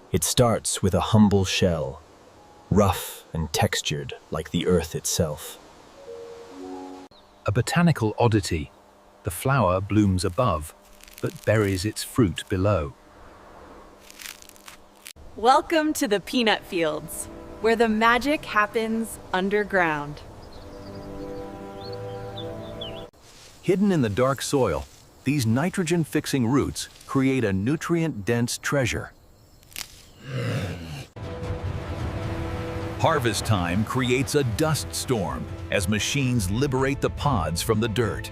It starts with a humble shell, rough and textured like the earth itself. A botanical oddity. The flower blooms above, but buries its fruit below. Welcome to the peanut fields, where the magic happens underground. Hidden in the dark soil, these nitrogen-fixing roots create a nutrient-dense treasure. Harvest time creates a dust storm as machines liberate the pods from the dirt.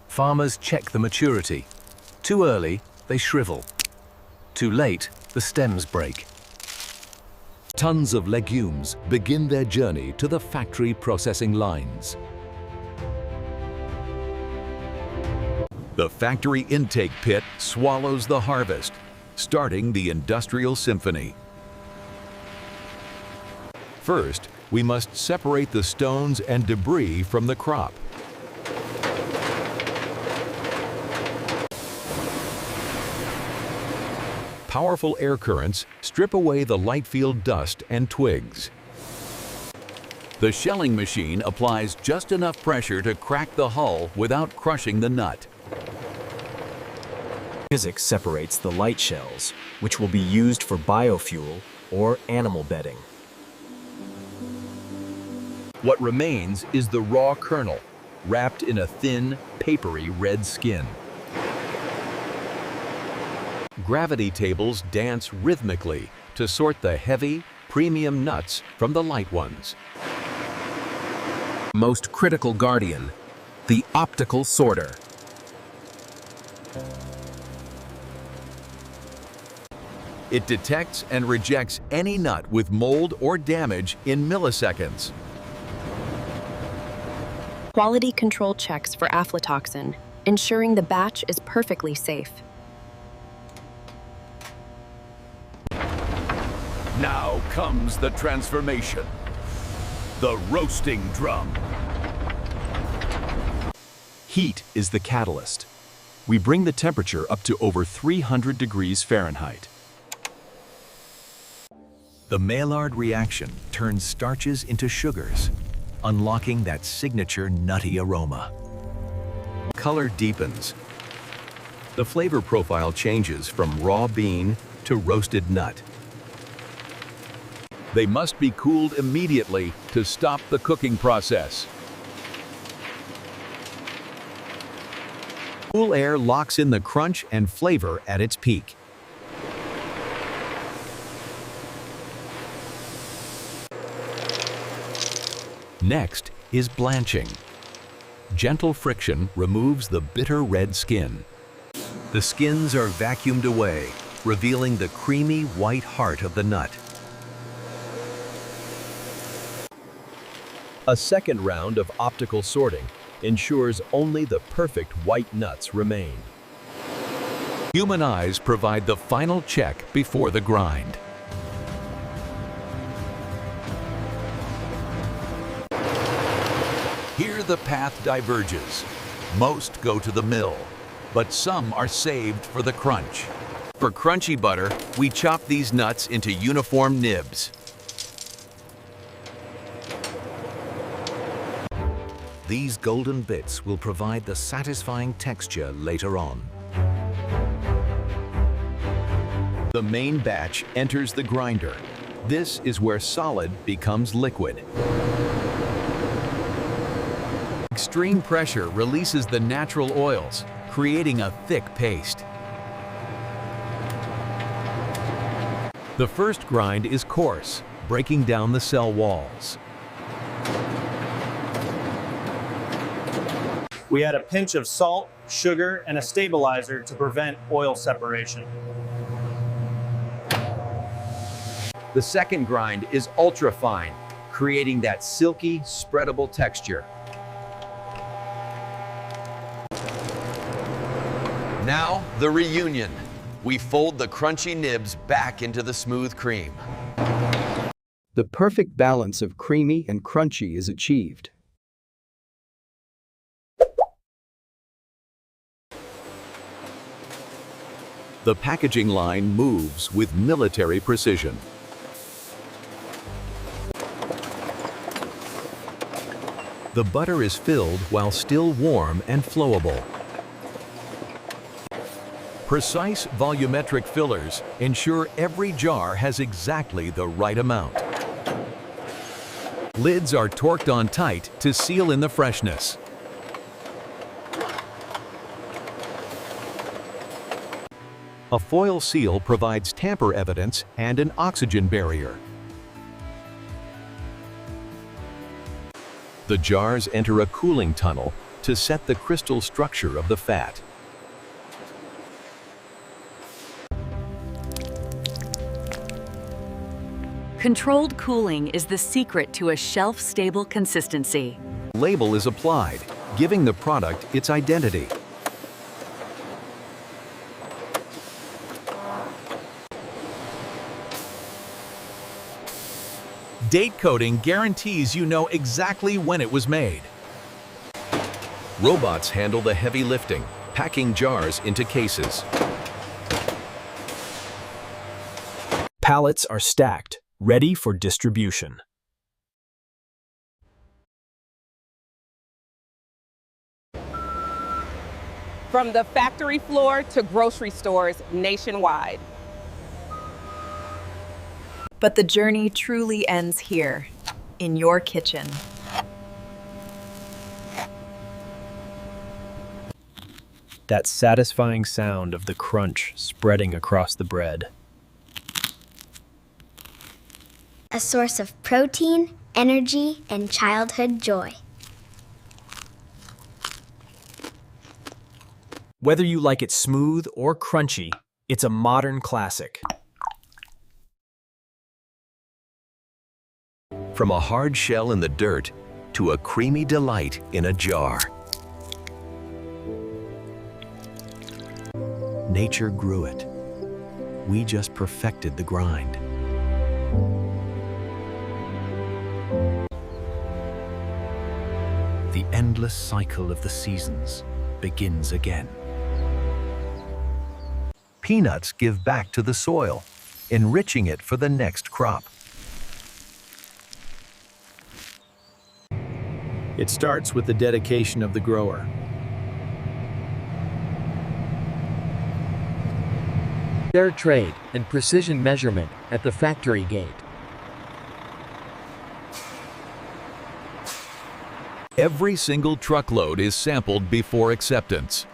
Farmers check the maturity. Too early, they shrivel. Too late, the stems break. Tons of legumes begin their journey to the factory processing lines. The factory intake pit swallows the harvest, starting the industrial symphony. First, we must separate the stones and debris from the crop. Powerful air currents strip away the light field dust and twigs. The shelling machine applies just enough pressure to crack the hull without crushing the nut. Physics separates the light shells, which will be used for biofuel or animal bedding. What remains is the raw kernel, wrapped in a thin, papery red skin. Gravity tables dance rhythmically to sort the heavy, premium nuts from the light ones. Most critical guardian, the optical sorter. It detects and rejects any nut with mold or damage in milliseconds. Quality control checks for aflatoxin, ensuring the batch is perfectly safe. Now comes the transformation. The roasting drum. Heat is the catalyst. We bring the temperature up to over 300 degrees Fahrenheit. The Maillard reaction turns starches into sugars, unlocking that signature nutty aroma. Color deepens. The flavor profile changes from raw bean to roasted nut. They must be cooled immediately to stop the cooking process. Cool air locks in the crunch and flavor at its peak. Next is blanching. Gentle friction removes the bitter red skin. The skins are vacuumed away, revealing the creamy white heart of the nut. A second round of optical sorting ensures only the perfect white nuts remain. Human eyes provide the final check before the grind. Here the path diverges. Most go to the mill, but some are saved for the crunch. For crunchy butter, we chop these nuts into uniform nibs. These golden bits will provide the satisfying texture later on. The main batch enters the grinder. This is where solid becomes liquid. Extreme pressure releases the natural oils, creating a thick paste. The first grind is coarse, breaking down the cell walls. We add a pinch of salt, sugar, and a stabilizer to prevent oil separation. The second grind is ultra fine, creating that silky, spreadable texture. Now, the reunion. We fold the crunchy nibs back into the smooth cream. The perfect balance of creamy and crunchy is achieved. The packaging line moves with military precision. The butter is filled while still warm and flowable. Precise volumetric fillers ensure every jar has exactly the right amount. Lids are torqued on tight to seal in the freshness. A foil seal provides tamper evidence and an oxygen barrier. The jars enter a cooling tunnel to set the crystal structure of the fat. Controlled cooling is the secret to a shelf-stable consistency. Label is applied, giving the product its identity. Date coding guarantees you know exactly when it was made. Robots handle the heavy lifting, packing jars into cases. Pallets are stacked, ready for distribution. From the factory floor to grocery stores nationwide. But the journey truly ends here, in your kitchen. That satisfying sound of the crunch spreading across the bread. A source of protein, energy, and childhood joy. Whether you like it smooth or crunchy, it's a modern classic. From a hard shell in the dirt to a creamy delight in a jar. Nature grew it. We just perfected the grind. The endless cycle of the seasons begins again. Peanuts give back to the soil, enriching it for the next crop. It starts with the dedication of the grower. Fair trade and precision measurement at the factory gate. Every single truckload is sampled before acceptance.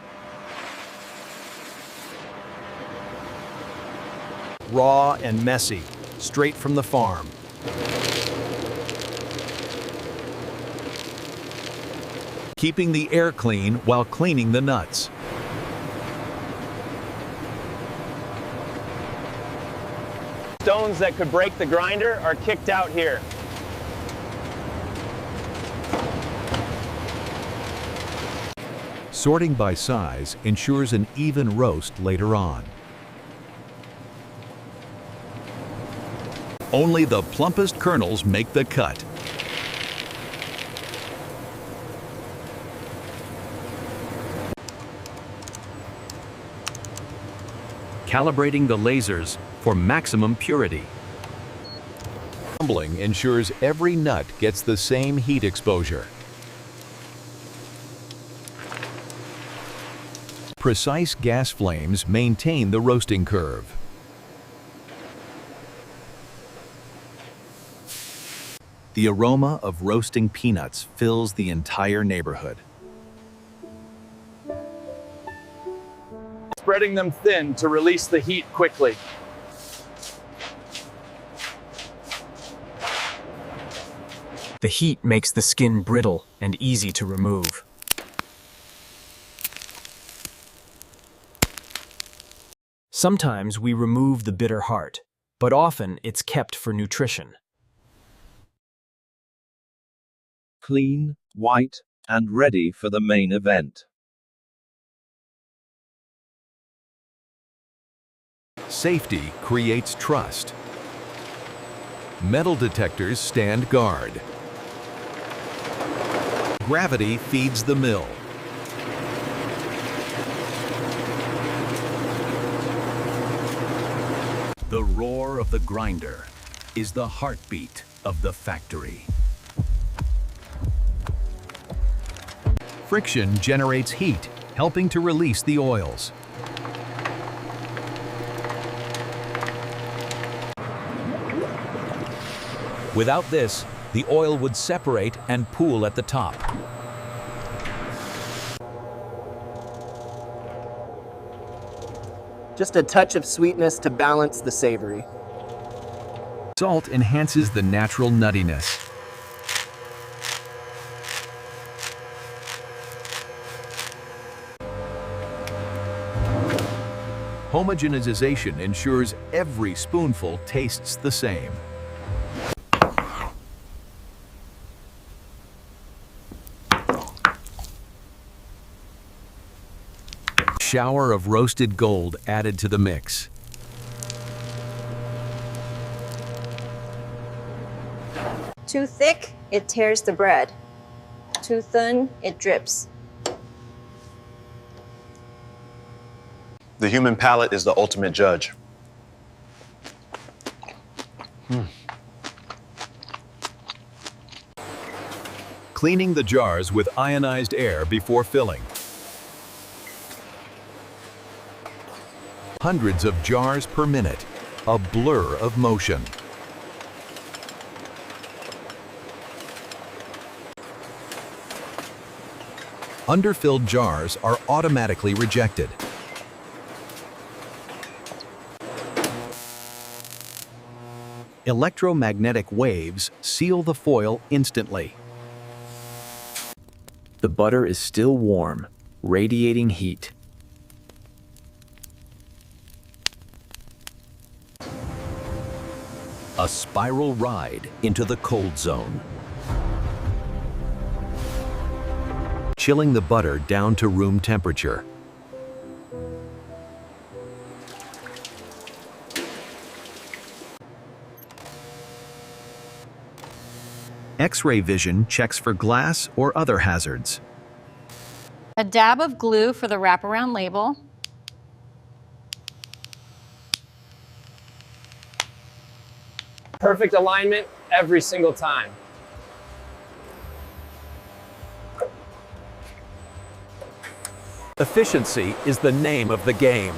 Raw and messy, straight from the farm. Keeping the air clean while cleaning the nuts. Stones that could break the grinder are kicked out here. Sorting by size ensures an even roast later on. Only the plumpest kernels make the cut. Calibrating the lasers for maximum purity. Crumbling ensures every nut gets the same heat exposure. Precise gas flames maintain the roasting curve. The aroma of roasting peanuts fills the entire neighborhood. Spreading them thin to release the heat quickly. The heat makes the skin brittle and easy to remove. Sometimes we remove the bitter heart, but often it's kept for nutrition. Clean, white, and ready for the main event. Safety creates trust. Metal detectors stand guard. Gravity feeds the mill. The roar of the grinder is the heartbeat of the factory. Friction generates heat, helping to release the oils. Without this, the oil would separate and pool at the top. Just a touch of sweetness to balance the savory. Salt enhances the natural nuttiness. Homogenization ensures every spoonful tastes the same. Shower of roasted gold added to the mix. Too thick, it tears the bread. Too thin, it drips. The human palate is the ultimate judge. Cleaning the jars with ionized air before filling. Hundreds of jars per minute, a blur of motion. Underfilled jars are automatically rejected. Electromagnetic waves seal the foil instantly. The butter is still warm, radiating heat. A spiral ride into the cold zone. Chilling the butter down to room temperature. X-ray vision checks for glass or other hazards. A dab of glue for the wraparound label. Perfect alignment every single time. Efficiency is the name of the game.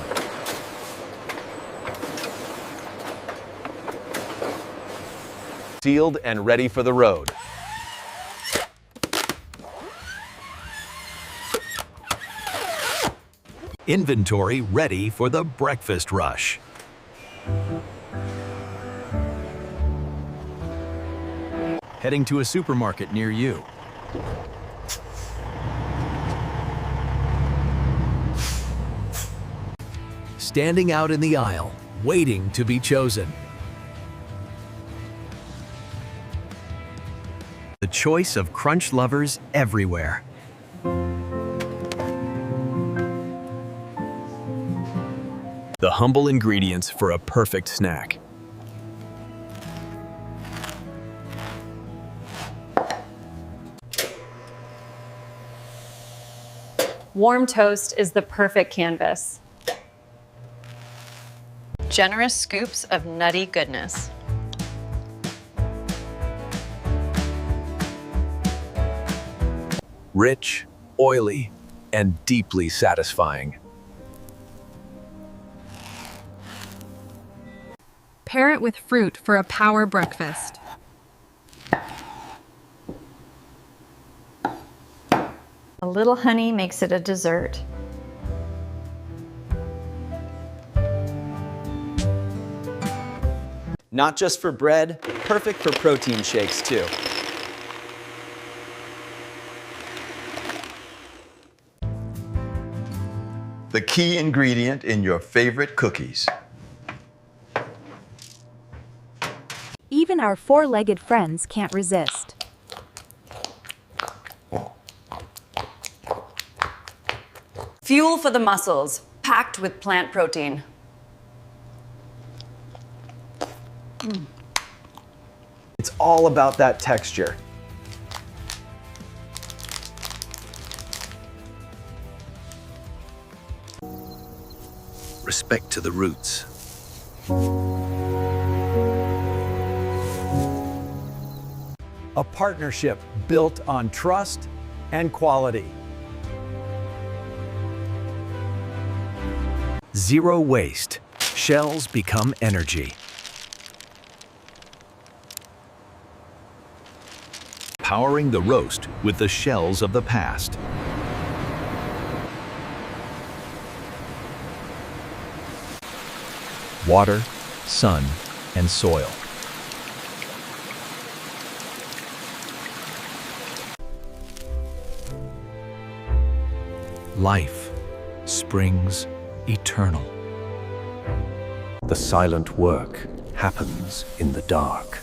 Sealed and ready for the road. Inventory ready for the breakfast rush. Heading to a supermarket near you. Standing out in the aisle, waiting to be chosen. The choice of crunch lovers everywhere. The humble ingredients for a perfect snack. Warm toast is the perfect canvas. Generous scoops of nutty goodness. Rich, oily, and deeply satisfying. Pair it with fruit for a power breakfast. A little honey makes it a dessert. Not just for bread, perfect for protein shakes too. The key ingredient in your favorite cookies. Even our four-legged friends can't resist. Fuel for the muscles, packed with plant protein. It's all about that texture. Respect to the roots. a partnership built on trust and quality. Zero waste. Shells become energy. Powering the roast with the shells of the past. Water, sun, and soil. Life springs eternal. The silent work happens in the dark.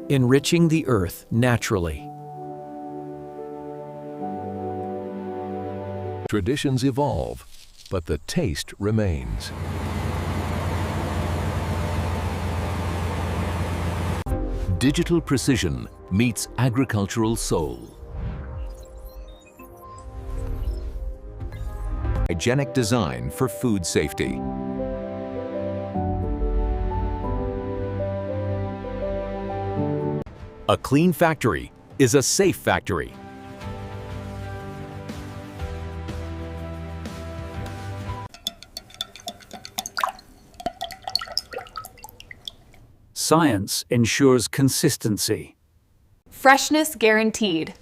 Enriching the earth naturally. Traditions evolve, but the taste remains. Digital precision meets agricultural soul. Hygienic design for food safety. A clean factory is a safe factory. Science ensures consistency. Freshness guaranteed.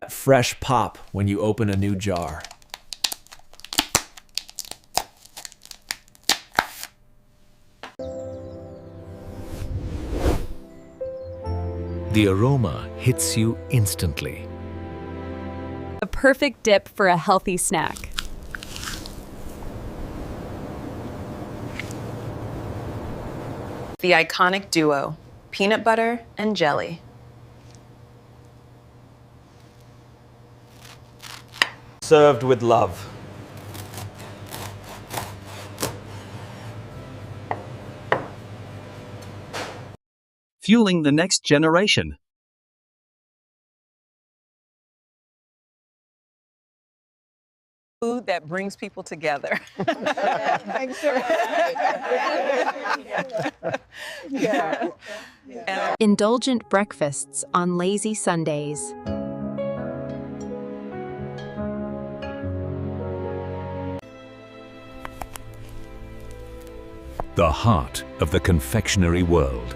Fresh pop when you open a new jar. The aroma hits you instantly. A perfect dip for a healthy snack. The iconic duo, peanut butter and jelly. Served with love. Fueling the next generation. Food that brings people together. Indulgent breakfasts on lazy Sundays. The heart of the confectionery world.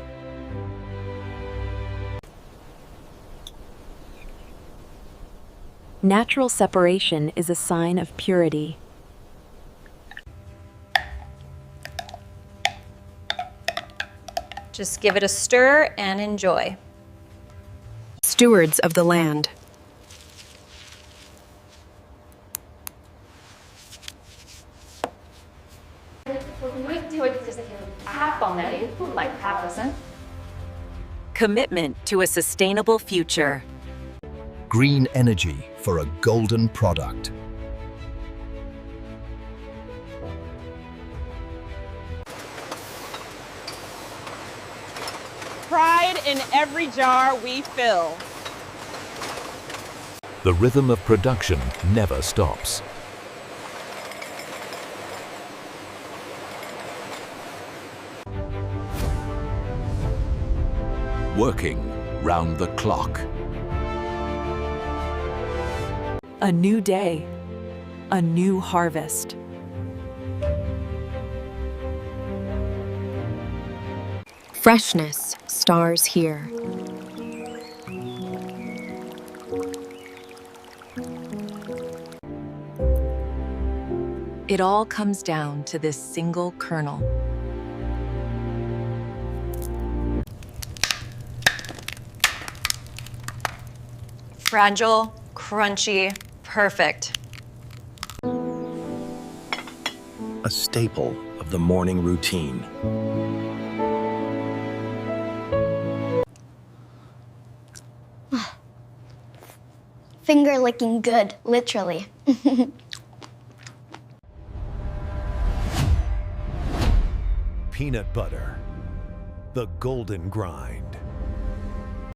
Natural separation is a sign of purity. Just give it a stir and enjoy. Stewards of the land. Commitment to a sustainable future. Green energy for a golden product. Pride in every jar we fill. The rhythm of production never stops. Working round the clock. A new day, a new harvest. Freshness stars here. It all comes down to this single kernel. Fragile, crunchy, perfect. A staple of the morning routine. Finger licking good, literally. Peanut butter, the golden grind.